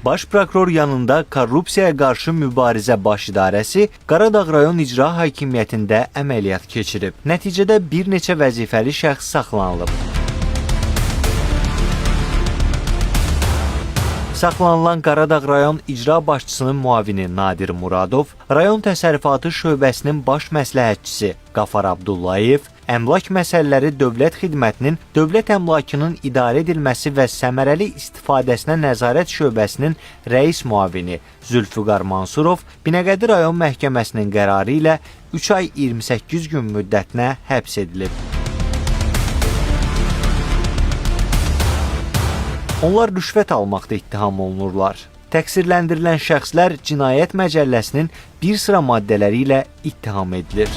Baş prokuror yanında Korrupsiyaya qarşı mübarizə baş idarəsi Qaradağ rayon icra hakimiyyətində əməliyyat keçirib. Nəticədə bir neçə vəzifəli şəxs saxlanılıb. Saxlanılan Qaradağ rayon icra başçısının müavini Nadir Muradov, rayon təsərrüfatı şöbəsinin baş məsləhətçisi Qafar Abdullayev, əmlak məsələləri dövlət xidmətinin dövlət əmlakının idarə edilməsi və səmərəli istifadəsinə nəzarət şöbəsinin rəis müavini Zülfüqar Mansurov Binəqədi rayon məhkəməsinin qərarı ilə 3 ay 28 gün müddətinə həbs edilib. Onlar rüşvət almaqda ittiham olunurlar. Təqsirləndirilən şəxslər Cinayət Məcəlləsinin bir sıra maddələri ilə ittiham edilir.